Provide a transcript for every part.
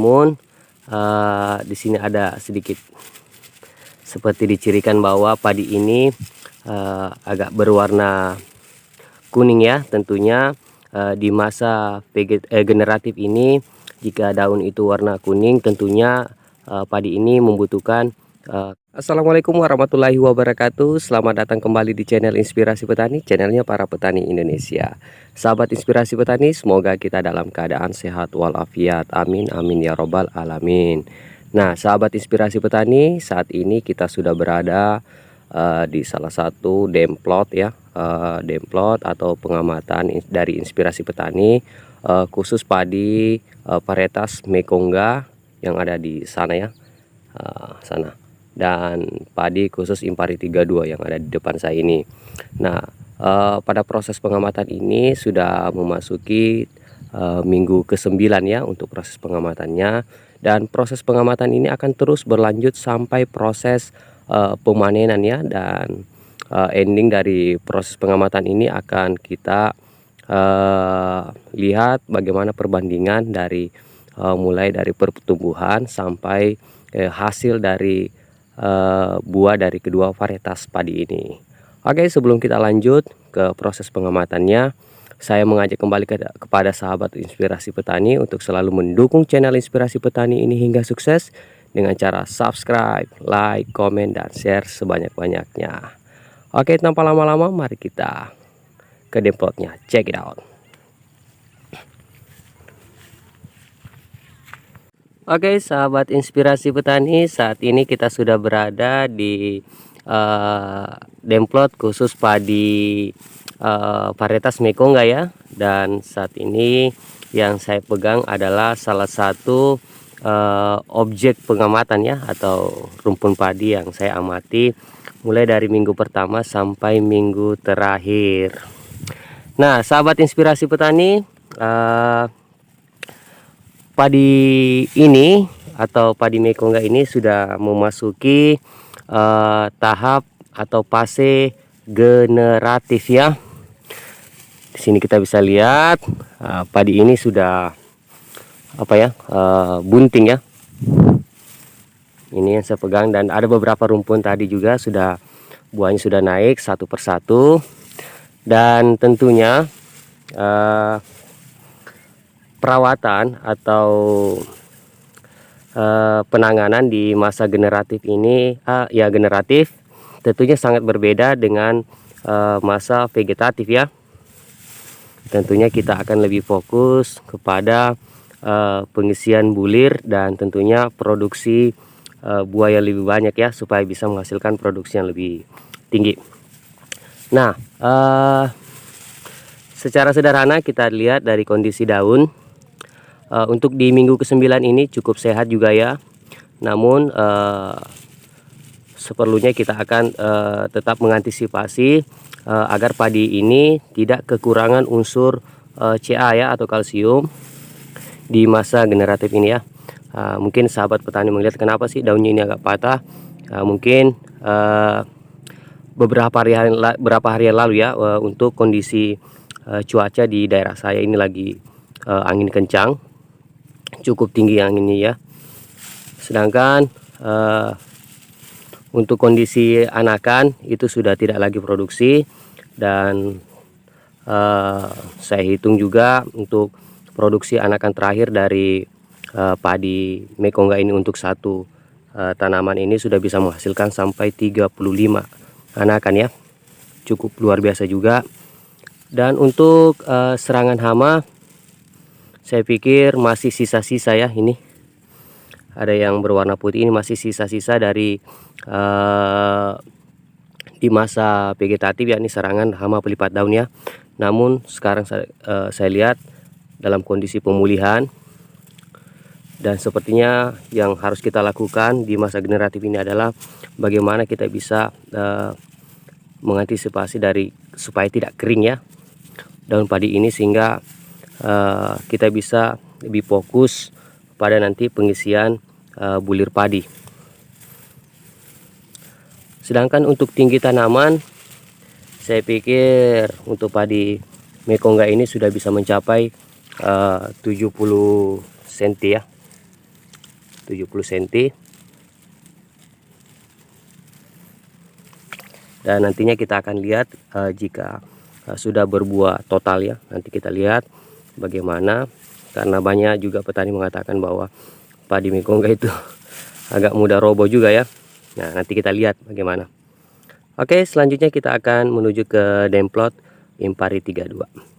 namun di sini ada sedikit seperti dicirikan bahwa padi ini agak berwarna kuning ya. Tentunya di masa generatif ini, jika daun itu warna kuning, tentunya padi ini membutuhkan Assalamualaikum warahmatullahi wabarakatuh. Selamat datang kembali di channel Inspirasi Petani, channelnya para petani Indonesia. Sahabat Inspirasi Petani, semoga kita dalam keadaan sehat walafiat. Amin amin ya robbal alamin. Nah, sahabat Inspirasi Petani, saat ini kita sudah berada di salah satu demplot ya, demplot atau pengamatan dari Inspirasi Petani, khusus padi varietas Mekongga yang ada di sana ya, sana, dan padi khusus Impari 32 yang ada di depan saya ini. Nah, pada proses pengamatan ini sudah memasuki minggu ke-9 ya untuk proses pengamatannya, dan proses pengamatan ini akan terus berlanjut sampai proses pemanenan ya. Dan ending dari proses pengamatan ini akan kita lihat bagaimana perbandingan dari mulai dari pertumbuhan sampai hasil dari buah dari kedua varietas padi ini. Oke, sebelum kita lanjut ke proses pengamatannya, saya mengajak kembali kepada sahabat Inspirasi Petani untuk selalu mendukung channel Inspirasi Petani ini hingga sukses dengan cara subscribe, like, komen, dan share sebanyak-banyaknya. Oke, tanpa lama-lama mari kita ke demplotnya. Check it out. Oke, sahabat Inspirasi Petani, saat ini kita sudah berada di demplot khusus padi varietas Mekongga ya. Dan saat ini yang saya pegang adalah salah satu objek pengamatan ya, atau rumpun padi yang saya amati mulai dari minggu pertama sampai minggu terakhir. Nah, sahabat Inspirasi Petani, padi ini atau padi Mekongga ini sudah memasuki tahap atau fase generatif ya. Di sini kita bisa lihat padi ini sudah apa ya, bunting ya. Ini yang saya pegang, dan ada beberapa rumpun tadi juga sudah buahnya sudah naik satu persatu. Dan tentunya perawatan atau penanganan di masa generatif ini ya generatif tentunya sangat berbeda dengan masa vegetatif ya. Tentunya kita akan lebih fokus kepada pengisian bulir dan tentunya produksi buah yang lebih banyak ya, supaya bisa menghasilkan produksi yang lebih tinggi. Nah, secara sederhana kita lihat dari kondisi daun. Untuk di minggu ke-9 ini cukup sehat juga ya. Namun seperlunya kita akan tetap mengantisipasi agar padi ini tidak kekurangan unsur Ca ya, atau kalsium di masa generatif ini ya. Mungkin sahabat petani melihat kenapa sih daunnya ini agak patah. Mungkin beberapa hari yang lalu ya, untuk kondisi cuaca di daerah saya ini lagi angin kencang, cukup tinggi anginnya ya. Sedangkan untuk kondisi anakan itu sudah tidak lagi produksi. Dan saya hitung juga untuk produksi anakan terakhir dari padi Mekongga ini untuk satu tanaman ini sudah bisa menghasilkan sampai 35 anakan ya. Cukup luar biasa juga. Dan untuk serangan hama, saya pikir masih sisa-sisa ya. Ini ada yang berwarna putih, ini masih sisa-sisa dari di masa vegetatif ya, ini serangan hama pelipat daun ya. Namun sekarang saya lihat dalam kondisi pemulihan, dan sepertinya yang harus kita lakukan di masa generatif ini adalah bagaimana kita bisa mengantisipasi dari supaya tidak kering ya daun padi ini, sehingga kita bisa lebih fokus pada nanti pengisian bulir padi. Sedangkan untuk tinggi tanaman, saya pikir untuk padi Mekongga ini sudah bisa mencapai 70 cm ya. 70 cm. Dan nantinya kita akan lihat jika sudah berbuah total ya. Nanti kita lihat bagaimana, karena banyak juga petani mengatakan bahwa padi Mekongga itu agak mudah roboh juga ya. Nah, nanti kita lihat bagaimana. Oke, selanjutnya kita akan menuju ke Demplot Impari 32.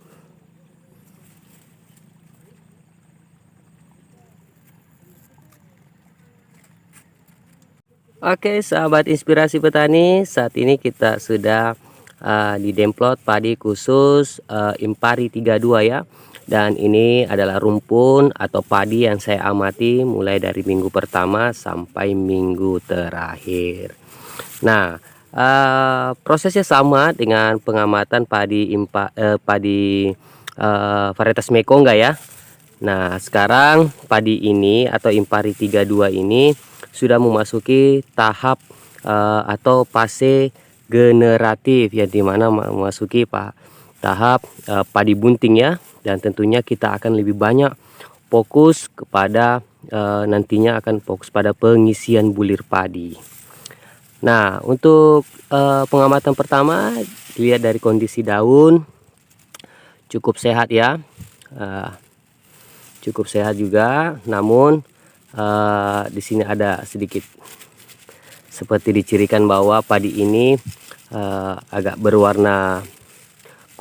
Oke, sahabat inspirasi petani, saat ini kita sudah di Demplot padi khusus Impari 32 ya. Dan ini adalah rumpun atau padi yang saya amati mulai dari minggu pertama sampai minggu terakhir. Nah, prosesnya sama dengan pengamatan padi varietas Mekongga ya. Nah, sekarang padi ini atau Impari 32 ini sudah memasuki tahap atau fase generatif, yang dimana memasuki tahap padi bunting ya. Dan tentunya kita akan lebih banyak fokus kepada nantinya akan fokus pada pengisian bulir padi. Nah, untuk pengamatan pertama, dilihat dari kondisi daun cukup sehat ya, cukup sehat juga. Namun di sini ada sedikit seperti dicirikan bahwa padi ini agak berwarna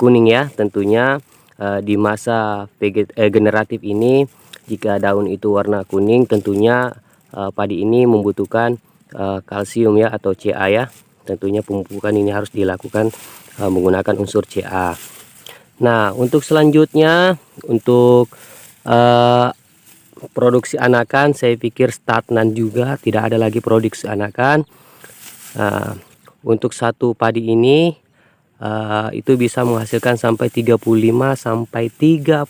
kuning ya. Tentunya di masa generatif ini, jika daun itu warna kuning, tentunya padi ini membutuhkan kalsium ya atau Ca ya. Tentunya pemupukan ini harus dilakukan menggunakan unsur Ca. Nah, untuk selanjutnya untuk produksi anakan, saya pikir stagnan juga, tidak ada lagi produksi anakan. Untuk satu padi ini itu bisa menghasilkan sampai 35 sampai 37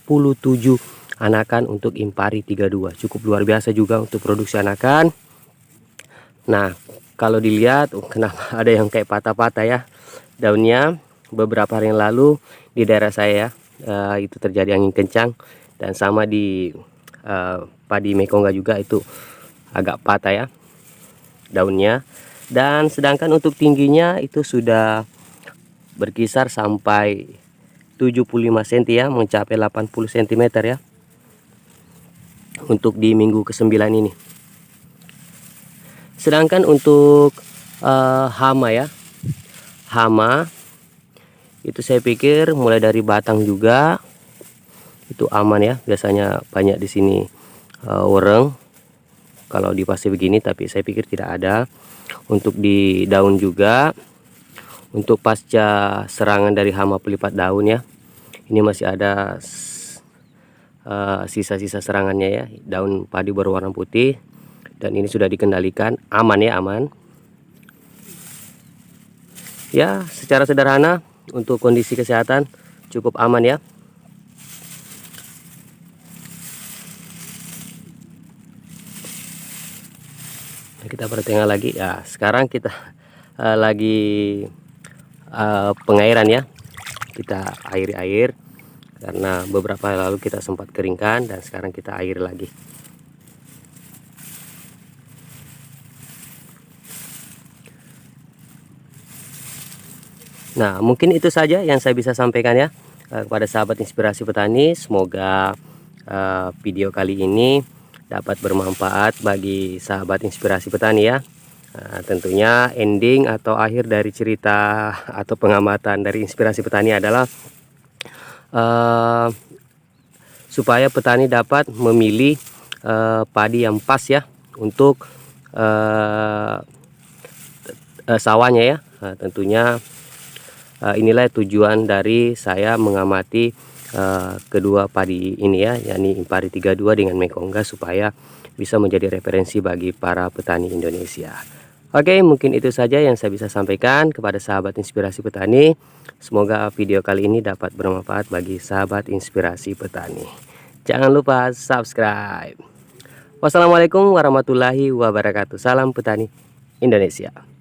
anakan untuk Impari 32. Cukup luar biasa juga untuk produksi anakan. Nah, kalau dilihat kenapa ada yang kayak patah-patah ya daunnya. Beberapa hari yang lalu di daerah saya itu terjadi angin kencang, dan sama di padi Mekongga juga itu agak patah ya daunnya. Dan sedangkan untuk tingginya itu sudah berkisar sampai 75 cm ya, mencapai 80 cm ya untuk di minggu ke-9 ini. Sedangkan untuk hama ya, hama itu saya pikir mulai dari batang juga itu aman ya. Biasanya banyak di sini wereng kalau di fase begini, tapi saya pikir tidak ada. Untuk di daun juga, untuk pasca serangan dari hama pelipat daun ya, ini masih ada sisa-sisa serangannya ya. Daun padi berwarna putih, dan ini sudah dikendalikan, aman ya, aman ya. Secara sederhana untuk kondisi kesehatan cukup aman ya. Kita perhatikan lagi ya. Sekarang kita lagi pengairan ya. Kita air karena beberapa hari lalu kita sempat keringkan, dan sekarang kita air lagi. Nah, mungkin itu saja yang saya bisa sampaikan ya kepada sahabat inspirasi petani. Semoga video kali ini dapat bermanfaat bagi sahabat inspirasi petani ya. Tentunya ending atau akhir dari cerita atau pengamatan dari inspirasi petani adalah supaya petani dapat memilih padi yang pas ya untuk sawahnya ya. Tentunya inilah tujuan dari saya mengamati kedua padi ini ya, yakni Impari 32 dengan Mekongga, supaya bisa menjadi referensi bagi para petani Indonesia. Oke, mungkin itu saja yang saya bisa sampaikan kepada sahabat inspirasi petani. Semoga video kali ini dapat bermanfaat bagi sahabat inspirasi petani. Jangan lupa subscribe. Wassalamualaikum warahmatullahi wabarakatuh. Salam petani Indonesia.